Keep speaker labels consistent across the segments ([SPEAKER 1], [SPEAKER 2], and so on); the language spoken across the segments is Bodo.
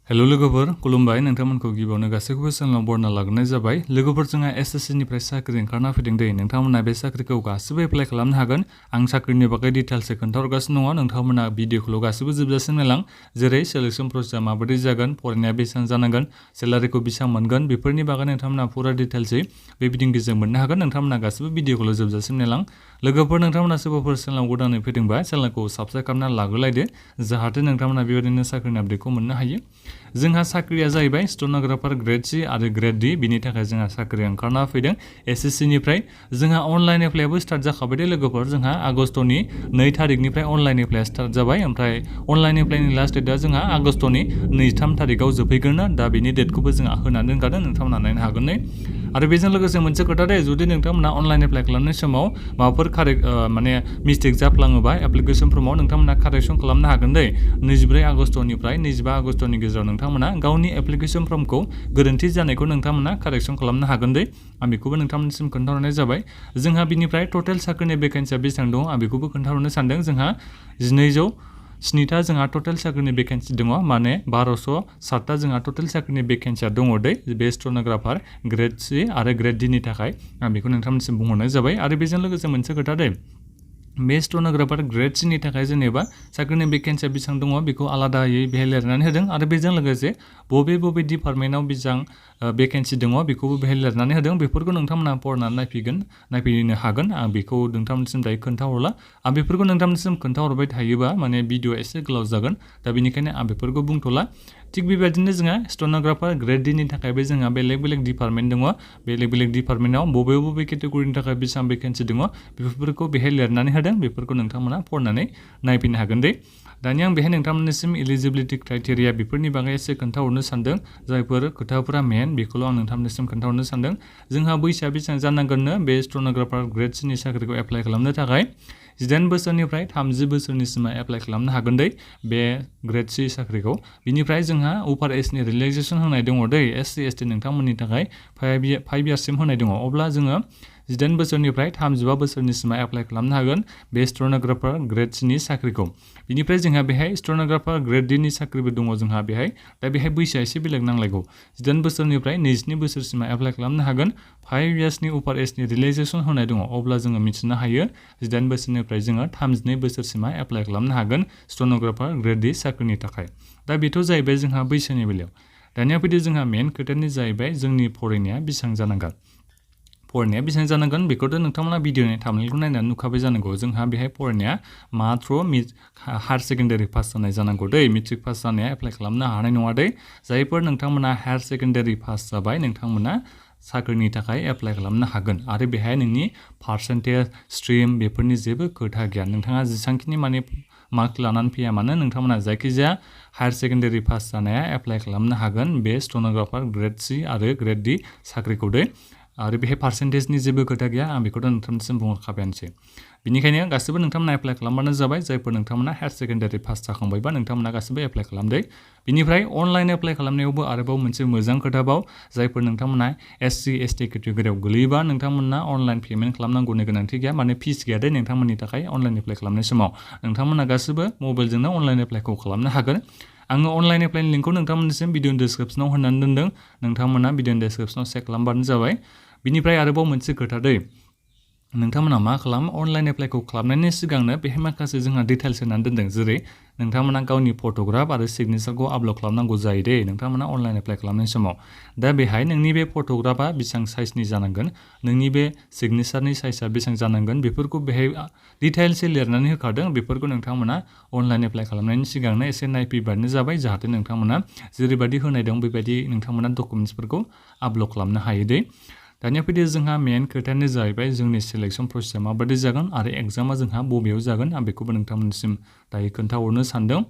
[SPEAKER 1] हेलो लोगोफोर खुलुमबाय नोंथांमोनखौ गिबियावनो गासैखौबो चेनेलाव बरना लाग्रोनाय जाबाय। लोगोफोर जोंहा एसएससी निफ्राय साख्रि ओंखारना फैदों दे नोंथांमोना बे साख्रिखौ गासिबो एप्लाइ खालामनो हागोन। आं साख्रिनि बागै डिटेल्सै खोन्थाहरगासिनो दङ। नोंथांमोना भिडिअखौल' गासिबो जोबजासिम नायलां। जेरै सिलेक्शन प्रसेसआ माबायदि जागोन, फरायनाया बेसेबां जानांगोन, सेलारिखौ बेसेबां मोनगोन, बेफोरनि बागै नोंथांमोना पुरा डिटेल्सै बे भिडिअनि गेजेरजों मोननो हागोन। नोंथांमोना गासिबो भिडिअखौल' जोबजासिम नायलां। लोगोफोर नोंथांमोना सोरबाफोर चेनेलाव गोदानै फैदोंबा चेनेलखौ साबस्क्राइब खालामना लाग्रोलायदो जाहाथे नोंथांमोना बेबायदिनो साख्रिनि आपडेटखौ मोननो हायो। जोंहा साख्रिया जाहैबाय स्टेनोग्राफार ग्रेड C आरो ग्रेड D। बिनि थाखाय जोंहा साख्रि ओंखारना फैदों SSC निफ्राय। जोंहा अनलाइन एप्लाइआबो स्टार्ट जाखाबाय दे लोगोफोर। जोंहा आगस्तनि 2 तारिखनिफ्राय अनलाइन एप्लाइआ स्टार्ट जाबाय। ओमफ्राय अनलाइन एप्लाइनि लास्ट डेटआ जोंहा आगस्तनि 2-3 तारिखआव जोबहैगोन। दा बेनि डेटखौबो जोंहा होनानै दोनखादों, नोंथांमोना नायनो हागोन नै। आरो बेजों लोगोसे मोनसे खोथा दे, जुदि नोंथांमोना अनलाइन एप्लाइ खालामनाय समाव माबाफोर मिस्टेक जाफ्लाङोबा एप्लिकेसन फर्माव नोंथांमोना कारेक्सन खालामनो हागोन दे। 24 आगस्तनिफ्राय 25 आगस्तनि गेजेराव नोंथांमोना गावनि एप्लिकेसन फर्मखौ गोरोन्थि जानायखौ नोंथांमोना कारेक्सन खालामनो हागोन दे। आं बेखौबो नोंथांमोननिसिम खोन्थाहरनाय जाबाय। जोंहा बिनिफ्राय टटेल साख्रिनि भेकेन्सिया बेसेबां दङ आं बेखौबो खोन्थाहरनो सानदों। जोंहा 1207टा जोंहा टटेल साख्रिनि भेकेन्सि दङ, माने 1207टा जोंहा टटेल साख्रिनि भेकेन्सिया दङ दे बे स्टेनोग्राफार ग्रेड C आरो ग्रेड D नि थाखाय। आं बेखौ नोंथांमोननिसिम बुंहरनाय जाबाय। आरो बेजों लोगोसे मोनसे खोथा दे, बे स्टेनोग्राफार ग्रेड C नि थाखाय जेनेबा साख्रिनि भेकेन्सिया बेसेबां दङ बेखौ आलादायै बेहाय लिरनानै होदों। आरो बेजों लोगोसे बबे डिपार्टमेन्टआव बेसेबां भेकेन्सि दङ बेखौबो बेहाय लिरनानै होदों। बेफोरखौ नोंथांमोना फरायनानै नायफैनो हागोन। आं बेखौ नोंथांमोननिसिम दायो खोन्थाहरला। आं बेफोरखौ नोंथांमोननिसिम खोन्थाहरबाय थायोबा माने भिडिअ एसे गोलाव जागोन। दा बेनिखायनो आं बेफोरखौ बुंथ'ला। थिग बेबायदिनो जोंहा स्टेनोग्राफार ग्रेड D नि थाखायबो जोंहा बेलेग डिपार्टमेन्ट दङ। बेलेग डिपार्टमेन्टआव बबे केटेगरिनि थाखाय बेसेबां भेकेन्सि दङ बेफोरखौ बेहाय लिरनानै होदों। बेफोरखौ नोंथांमोना फरायनानै नायफैनो हागोन दे। दानिया आं बेहाय नोंथांमोननिसिम इलिजिबिलिटि क्राइटेरिया बेफोरनि बागै एसे खोन्थाहरनो सानदों। जायफोर खोथाफोरा मेन बेखौल' आं नोंथांमोननिसिम खोन्थाहरनो सानदों। जोंहा बैसोआ बेसेबां जानांगोननो बे स्टेनोग्राफार ग्रेड C नि साख्रिखौ एप्लाइ खालामनो थाखाय 18 बोसोरनिफ्राय 30 बोसोरनिसिमा एप्लाइ खालामनो हागोन दे बे ग्रेड C साख्रिखौ। बिनिफ्राय जोंहा अपार एजनि रिलेक्सेसन होनाय दङ दे SC ST नोंथांमोननि थाखाय 5 इयार्ससिम होनाय दङ। अब्ला जोङो 18 बोसोरनिफ्राय 35 बोसोरनिसिमा एप्लाइ खालामनो हागोन बे स्टेनोग्राफार ग्रेड C नि साख्रिखौ। बिनिफ्राय जोंहा बेहाय स्टेनोग्राफार ग्रेड D नि साख्रिबो दङ जोंहा बेहाय। दा बेहाय बैसोआ एसे बेलेग नांलायगौ। 18 बोसोरनिफ्राय 22 बोसोरसिमा एप्लाइ खालामनो हागोन। 5 इयार्सनि अपार एजनि रिलेक्सेसन होनाय दङ। अब्ला जोङो मिथिनो हायो 18 बोसोरनिफ्राय जोङो 32 बोसोरसिमा एप्लाइ खालामनो हागोन स्टेनोग्राफार ग्रेड D साख्रिनि थाखाय। दा बेथ' जाहैबाय जोंहा बैसोनि बेलायाव। दानिया फैदो जोंहा मेन खोथायानो जाहैबाय जोंनि फरायनाया बेसेबां जानांगोन। फरायनाया बेसेबां जानांगोन बेखौथ' नोंथांमोना भिडिअनि थाम्बनेलखौ नायनानै नुखाबाय जानांगौ। जोंहा बेहाय फरायनाया मात्र हायार सेकेन्डारि पास जानाय जानांगौ दे। मेट्रिक पास जानाया एप्लाइ खालामनो हानाय नङा दे। जायफोर नोंथांमोना हायार सेकेन्डारि पास जाबाय नोंथांमोना साख्रिनि थाखाय एप्लाइ खालामनो हागोन। आरो बेहाय नोंनि पार्सेन्टेज स्ट्रिम बेफोरनि जेबो खोथा गैया। नोंथाङा जेसांखिनि मार्क लानानै फैया मानो नोंथांमोना जायखिजाया हायार सेकेन्डारि पास जानाया एप्लाइ खालामनो हागोन बे स्टेनोग्राफार ग्रेड C आरो ग्रेड D साख्रिखौ दे। आरो बेहाय पार्सेन्टेजनि जेबो खोथा गैया। आं बेखौथ' नोंथांनिसिम बुंहरखाबायानोसै। बेनिखायनो गासिबो नोंथांमोना एप्लाइ खालामबानो जाबाय। जायफोर नोंथांमोना हायार सेकेन्डारि पास जाखांबायबा नोंथांमोना गासिबो एप्लाइ खालामदो। बिनिफ्राय अनलाइन एप्लाइ खालामनायावबो आरोबाव मोनसे मोजां खोथाबाव, जायफोर नोंथांमोना SC ST केटेगरियाव गोलैयोबा नोंथांमोना अनलाइन पेमेन्ट खालामनांगौनि गोनांथि गैया। माने फिस गैया दे नोंथांमोननि थाखाय अनलाइन एप्लाइ खालामनाय समाव। नोंथांमोना गासिबो मबाइलजोंनो अनलाइन एप्लाइखौ खालामनो हागोन। आङो अनलाइन एप्लाइनि लिंकखौ नोंथांमोननिसिम भिडिअनि डिसक्रिपसनाव होनानै दोनदों। नोंथांमोना भिडिअनि डिसक्रिपसनाव चेक खालामबानो जाबाय। बिनिफ्राय आरोबाव मोनसे खोथा दे, नोंथांमोना मा खालाम अनलाइन एप्लाइखौ खालामनायनि सिगांनो बेहाय माखासे जोंहा डिटेल्स होनानै दोनदों। जेरै नोंथांमोना गावनि फट'ग्राफ आरो सिगनेचारखौ आपल'ड खालामनांगौ जायो दे नोंथांमोना अनलाइन एप्लाइ खालामनाय समाव। दा बेहाय नोंनि बे फट'ग्राफा बेसेबां साइजनि जानांगोन, नोंनि बे सिगनेचारनि साइजआ बेसेबां जानांगोन बेफोरखौ बेहाय डिटेल्सै लिरनानै होखादों। बेफोरखौ नोंथांमोना अनलाइन एप्लाइ खालामनायनि सिगांनो एसे नायफैबानो जाबाय जाहाथे नोंथांमोना जेरैबायदि होनाय दं बेबायदि नोंथांमोना डकुमेन्ट्सफोरखौ आपल'ड खालामनो हायो दे। दानिया फैदो जोंहा मेन खोथायानो जाहैबाय जोंनि सिलेक्शन प्रसेसआ माबायदि जागोन आरो एग्जामा जोंहा बबेयाव जागोन। आं बेखौबो नोंथांमोननिसिम दायो खोन्थाहरनो सानदों।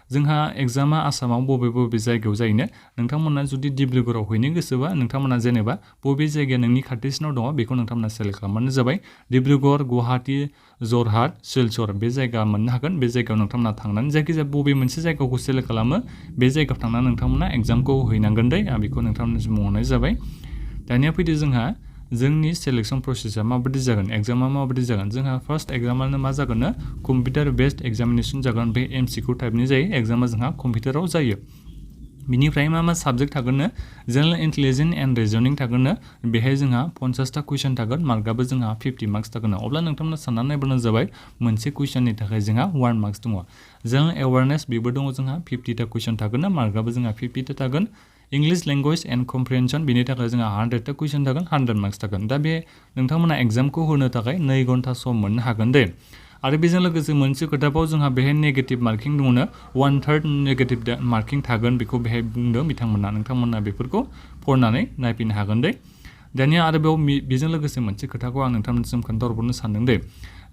[SPEAKER 1] जोंहा एग्जामा आसामाव बबे जायगायाव जायोनो। नोंथांमोना जुदि डिब्रुगड़आव हैनो गोसोबा नोंथांमोना जेनेबा बबे जायगाया नोंनि खाथिसिनाव दङ बेखौ नोंथांमोना सेलेक्ट खालामबानो जाबाय। डिब्रुगड़, गुवाहाटी, जरहाट, सिलचर बे जायगा मोननो हागोन। बे जायगायाव नोंथांमोना थांनानै जायखिजाया बबे मोनसे जायगाखौ सेलेक्ट खालामो बे जायगायाव थांनानै नोंथांमोना एग्जामखौ हैनांगोन दे। आं बेखौ नोंथांमोननिसिम बुंहरनाय जाबाय। दानिया फैदो जोंहा जोंनि सिलेक्शन प्रसेसआ माबायदि जागोन, एग्जामा माबायदि जागोन। जोंहा फार्स्ट एग्जामानो मा जागोननो कम्पिउटार बेस्ड एग्जामिनेसन जागोन। बे MCQ टाइपनि जायो। एग्जामा जोंहा कम्पिउटाराव जायो। बिनिफ्राय मा साबजेक्ट थागोननो जनरल इंटेलिजेंस एंड रिजनिंग थागोननो बेहाय जोंहा 50टा कुइसन थागोन मार्कआबो जोंहा 50 मार्क्स थागोन अब्ला नोंथांमोना सानना नायबानो जाबाय मोनसे कुइसननि थाखाय जोंहा 1 मार्क्स दङ जनरल अवेयरनेस बेबो दङ जोंहा 50टा कुइसन थागोन मार्कआबो जोंहा 50टा थागोन इंग्लिश लैंग्वेज एंड कम्प्रिहेंशन बिनि थाखाय जोंहा 100टा कुइसन थागोन 100 मार्क्स थागोन दा बे नोंथांमोना एग्जामखौ होनो थाखाय 2 घन्टा सम मोननो हागोन दे आरो बेजों लोगोसे मोनसे खोथाबाव जोंहा बेहाय नेगेटिभ मार्किं दङनो 1/3 नेगेटिभ मार्किं थागोन बेखौ बेहाय बुंदों बिथांमोना नोंथांमोना बेफोरखौ फरायनानै नायफिननो हागोन दे दानिया आरो बेजों लोगोसे मोनसे खोथाखौ आं नोंथांमोननिसिम खोन्थाहरनो सानदों दे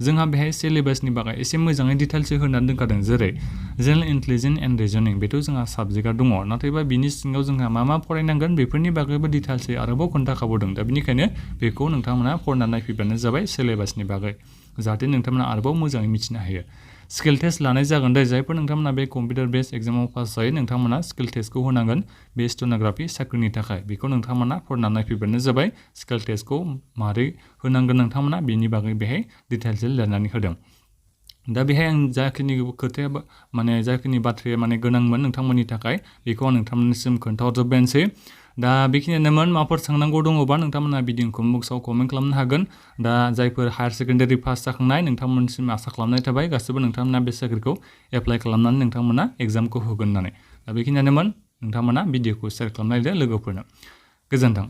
[SPEAKER 1] जोंहा बेहाय सिलेबासनि बागै एसे मोजाङै डिटेल्सै होनानै दोनखादों जेरै जनरल इंटेलिजेंस एंड रिजनिंग बेथ' जोंहा साबजेक्टआ दङ नाथायबा बिनि सिङाव जोंहा मा फरायनांगोन बेफोरनि बागैबो डिटेल्सै आरोबाव खोन्थाखाबावदों दा बेनिखायनो बेखौ नोंथांमोना फरायनानै नायफैबानो जाबाय सिलेबासनि बागै जाहाथे नोंथांमोना आरोबाव मोजाङै मिथिनो हायो स्किल टेस्ट लानाय जागोन दे जायफोर नोंथांमोना बे कम्पिउटार बेस्ड एग्जामाव पास जायो नोंथांमोना स्किल टेस्टखौ होनांगोन बे स्टेनोग्राफि साख्रिनि थाखाय बेखौ नोंथांमोना फरायनानै नायफैबानो जाबाय स्किल टेस्टखौ मारै होनांगोन नोंथांमोना बेनि बागै बेहाय डिटेल्सै लिरनानै होदों दा बेहाय आं जाखिनि खोथाया माने जाखिनि बाथ्राया माने गोनांमोन नोंथांमोननि थाखाय बेखौ आं नोंथांमोननिसिम खोन्थाहरजोबबायसै दा बेखिनियानोमोन माबाफोर सोंनांगौ दङबा नोंथांमोना भिडिअ कमेन्ट बक्सआव कमेन्ट खालामनो हागोन दा जायफोर हायार सेकेन्डारि पास जाखांनाय नोंथांमोननिसिम आसा खालामनाय थाबाय गासैबो नोंथांमोना बे साख्रिखौ एप्लाइ खालामनानै नोंथांमोना एग्जामखौ होगोन होननानै दा बेखिनियानोमोन नोंथांमोना भिडिअखौ शेयार खालामनायदो लोगोफोरनो गोजोन्थों